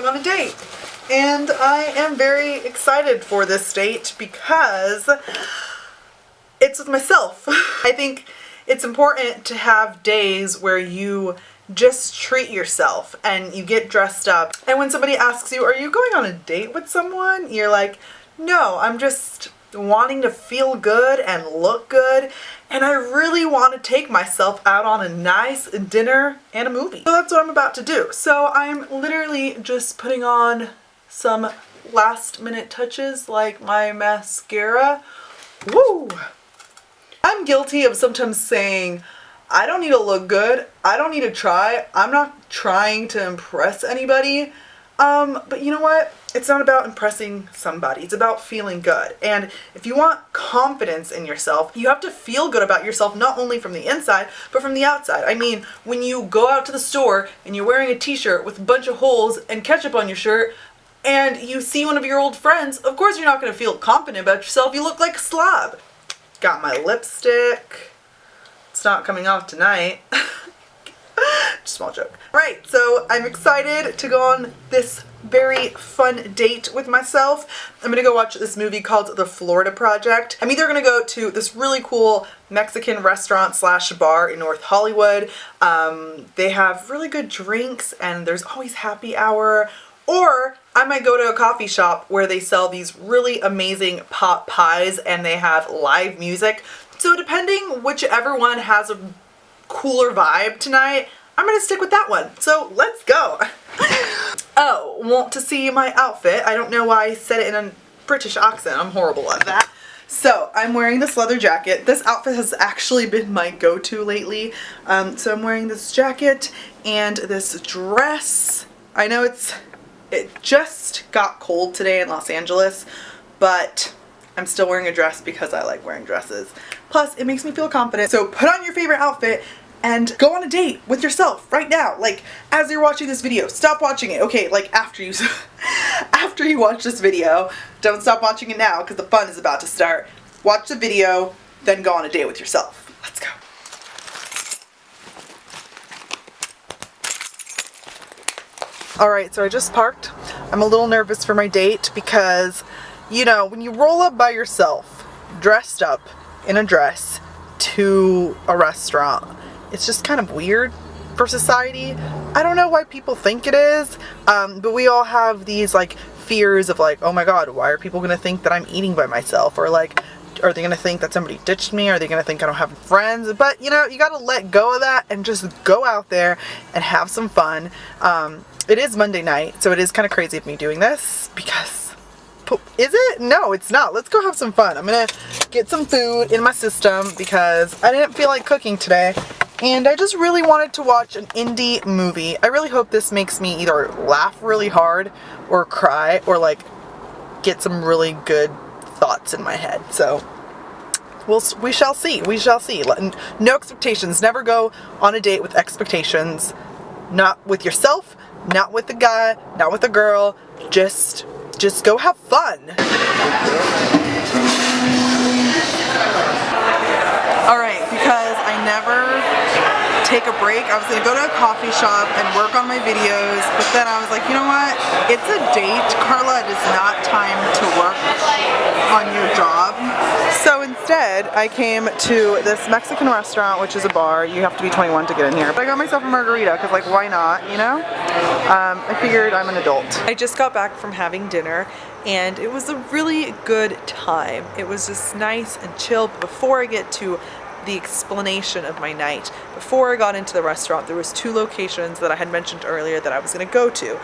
going on a date. And I am very excited for this date because it's with myself. I think it's important to have days where you just treat yourself and you get dressed up. And when somebody asks you, are you going on a date with someone? You're like, no, I'm just wanting to feel good and look good. And I really want to take myself out on a nice dinner and a movie. So that's what I'm about to do. So I'm literally just putting on some last minute touches like my mascara. Woo! I'm guilty of sometimes saying, I don't need to look good. I don't need to try. I'm not trying to impress anybody. But you know what? It's not about impressing somebody. It's about feeling good. And if you want confidence in yourself, you have to feel good about yourself, not only from the inside, but from the outside. I mean, when you go out to the store and you're wearing a t-shirt with a bunch of holes and ketchup on your shirt, and you see one of your old friends, of course you're not going to feel confident about yourself. You look like a slob. Got my lipstick. It's not coming off tonight. Small joke. Right, so I'm excited to go on this very fun date with myself. I'm gonna go watch this movie called The Florida Project. I'm either gonna go to this really cool Mexican restaurant slash bar in North Hollywood. They have really good drinks and there's always happy hour. Or I might go to a coffee shop where they sell these really amazing pot pies and they have live music. So depending whichever one has a cooler vibe tonight, I'm gonna stick with that one. So let's go. Oh, want to see my outfit? I don't know why I said it in a British accent. I'm horrible at that. So I'm wearing this leather jacket. This outfit has actually been my go-to lately. So I'm wearing this jacket and this dress. I know it just got cold today in Los Angeles, but I'm still wearing a dress because I like wearing dresses. Plus, it makes me feel confident. So put on your favorite outfit and go on a date with yourself right now. Like, as you're watching this video, stop watching it. Okay, like after you watch this video, don't stop watching it now because the fun is about to start. Watch the video, then go on a date with yourself. Let's go. Alright, so I just parked. I'm a little nervous for my date because, you know, when you roll up by yourself, dressed up in a dress to a restaurant, it's just kind of weird for society. I don't know why people think it is, but we all have these like fears of like, oh my god, why are people gonna think that I'm eating by myself? Or like, are they gonna think that somebody ditched me? Are they gonna think I don't have friends? But you know, you gotta let go of that and just go out there and have some fun. It is Monday night, so it is kind of crazy of me doing this because, is it? No, it's not. Let's go have some fun. I'm gonna get some food in my system because I didn't feel like cooking today. And I just really wanted to watch an indie movie. I really hope this makes me either laugh really hard or cry or like get some really good thoughts in my head. So we shall see. We shall see. No expectations. Never go on a date with expectations. Not with yourself, not with a guy, not with a girl. Just go have fun. Alright, because I never take a break. I was going to go to a coffee shop and work on my videos, but then I was like, you know what? It's a date, Carla. It is not time to work on your job. So instead, I came to this Mexican restaurant, which is a bar. You have to be 21 to get in here. But I got myself a margarita, because like, why not, you know? I figured I'm an adult. I just got back from having dinner, and it was a really good time. It was just nice and chill. But before I get to the explanation of my night, before I got into the restaurant, there was 2 locations that I had mentioned earlier that I was going to go to.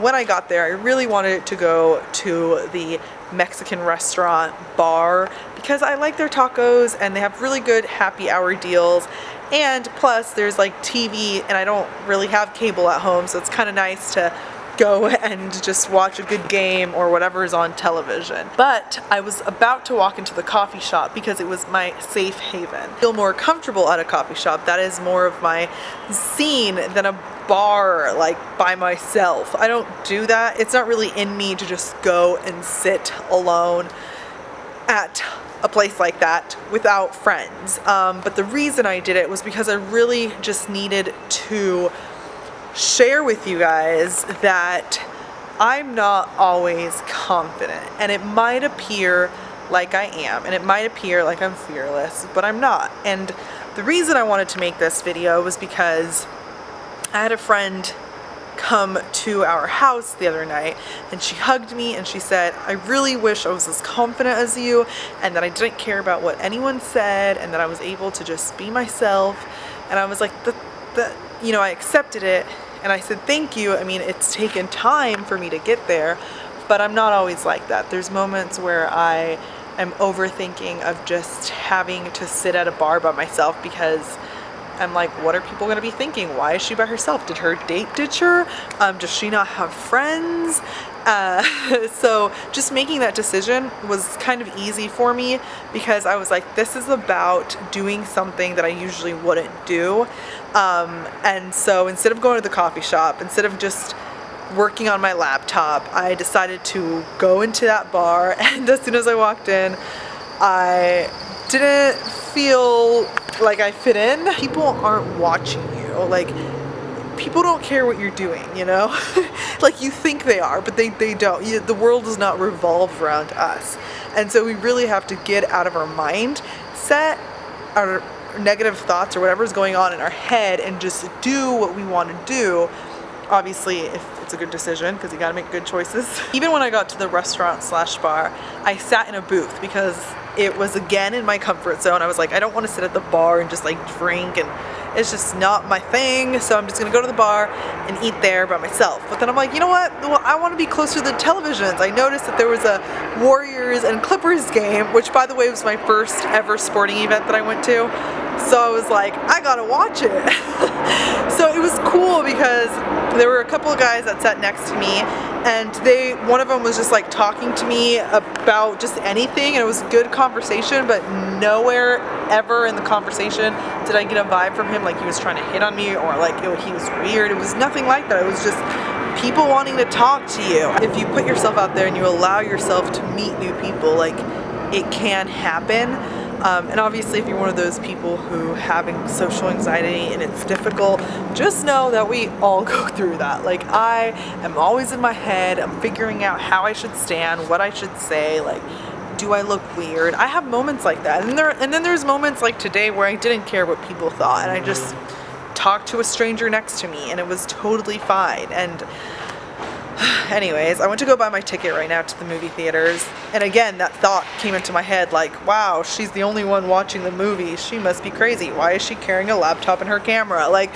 When I got there, I really wanted to go to the Mexican restaurant bar because I like their tacos and they have really good happy hour deals, and plus there's like TV and I don't really have cable at home, so it's kind of nice to go and just watch a good game or whatever is on television. But I was about to walk into the coffee shop because it was my safe haven. I feel more comfortable at a coffee shop. That is more of my scene than a bar like by myself. I don't do that. It's not really in me to just go and sit alone at a place like that without friends. But the reason I did it was because I really just needed to share with you guys that I'm not always confident, and it might appear like I am, and it might appear like I'm fearless, but I'm not. And the reason I wanted to make this video was because I had a friend come to our house the other night, and she hugged me and she said, I really wish I was as confident as you, and that I didn't care about what anyone said, and that I was able to just be myself. And I was like, you know, I accepted it, and I said thank you. I mean, it's taken time for me to get there, but I'm not always like that. There's moments where I am overthinking of just having to sit at a bar by myself, because I'm like, what are people going to be thinking? Why is she by herself? Did her date ditch her? Does she not have friends? So just making that decision was kind of easy for me, because I was like, this is about doing something that I usually wouldn't do. And so instead of going to the coffee shop, instead of just working on my laptop, I decided to go into that bar. And as soon as I walked in, I didn't feel like I fit in. People aren't watching you. Like, people don't care what you're doing, you know? Like, you think they are, but they don't. The world does not revolve around us. And so we really have to get out of our mind, set our negative thoughts or whatever's going on in our head, and just do what we want to do. Obviously, if it's a good decision, because you got to make good choices. Even when I got to the restaurant slash bar, I sat in a booth because it was again in my comfort zone. I was like, I don't want to sit at the bar and just like drink, and it's just not my thing. So I'm just gonna go to the bar and eat there by myself. But then I'm like, you know what? Well, I want to be closer to the televisions. I noticed that there was a Warriors and Clippers game, which by the way was my first ever sporting event that I went to. So I was like, I gotta watch it. So it was cool because there were a couple of guys that sat next to me, and one of them was just like talking to me about just anything, and it was good conversation, but nowhere ever in the conversation did I get a vibe from him like he was trying to hit on me, or like he was weird. It was nothing like that. It was just people wanting to talk to you. If you put yourself out there and you allow yourself to meet new people, like, it can happen. And obviously if you're one of those people who having social anxiety and it's difficult, just know that we all go through that. Like, I am always in my head. I'm figuring out how I should stand, what I should say, like, do I look weird? I have moments like that. And then there's moments like today where I didn't care what people thought, and I just talked to a stranger next to me, and it was totally fine. And anyways, I went to go buy my ticket right now to the movie theaters, and again that thought came into my head, like, wow, she's the only one watching the movie. She must be crazy. Why is she carrying a laptop and her camera? Like,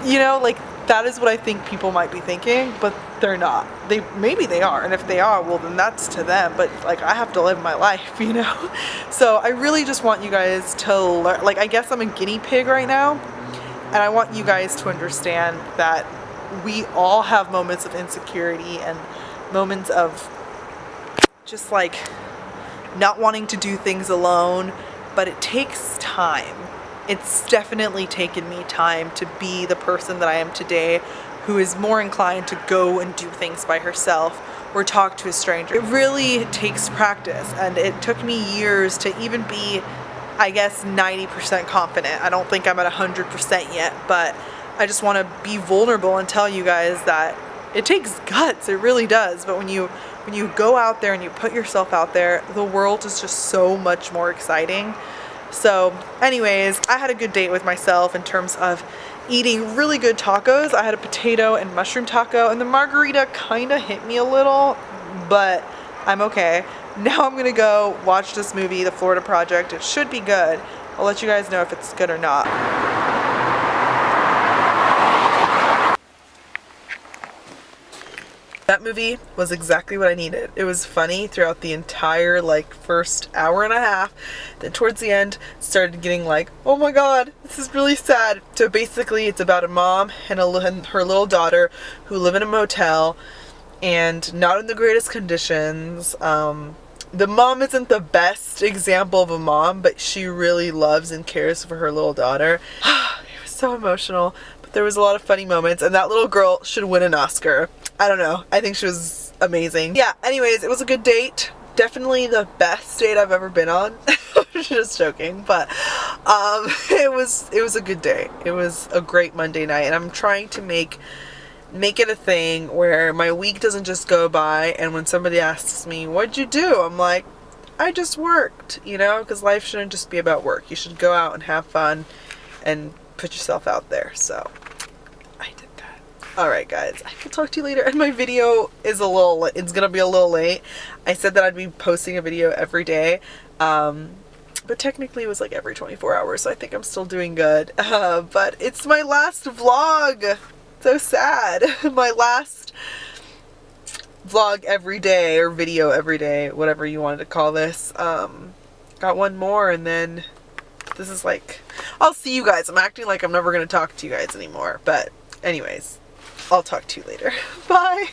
you know, like, that is what I think people might be thinking, but they're not. Maybe they are, and if they are, well, then that's to them, but like, I have to live my life, you know? So I really just want you guys to learn. Like, I guess I'm a guinea pig right now, and I want you guys to understand that we all have moments of insecurity and moments of just like not wanting to do things alone, but it takes time. It's definitely taken me time to be the person that I am today, who is more inclined to go and do things by herself or talk to a stranger. It really takes practice, and it took me years to even be, I guess, 90% confident. I don't think I'm at 100% yet, but I just want to be vulnerable and tell you guys that it takes guts. It really does. But when you go out there and you put yourself out there, the world is just so much more exciting. So anyways, I had a good date with myself in terms of eating really good tacos. I had a potato and mushroom taco, and the margarita kind of hit me a little, but I'm okay. Now I'm gonna go watch this movie, The Florida Project. It should be good. I'll let you guys know if it's good or not. That movie was exactly what I needed. It was funny throughout the entire first hour and a half. Then towards the end, started getting like, oh my god, this is really sad. So basically it's about a mom and her little daughter who live in a motel and not in the greatest conditions. The mom isn't the best example of a mom, but she really loves and cares for her little daughter. It was so emotional, but there was a lot of funny moments, and that little girl should win an Oscar. I don't know. I think she was amazing. Yeah, anyways, it was a good date. Definitely the best date I've ever been on. Just joking, but it was a good day. It was a great Monday night, and I'm trying to make make it a thing where my week doesn't just go by and when somebody asks me, what'd you do? I'm like, I just worked, you know, because life shouldn't just be about work. You should go out and have fun and put yourself out there. So I did that. All right, guys, I will talk to you later. And my video is it's going to be a little late. I said that I'd be posting a video every day. But technically it was like every 24 hours. So I think I'm still doing good. But it's my last vlog. So sad. My last vlog every day, or video every day, whatever you wanted to call this. Got one more, and then this is like, I'll see you guys. I'm acting like I'm never going to talk to you guys anymore, but anyways, I'll talk to you later. Bye.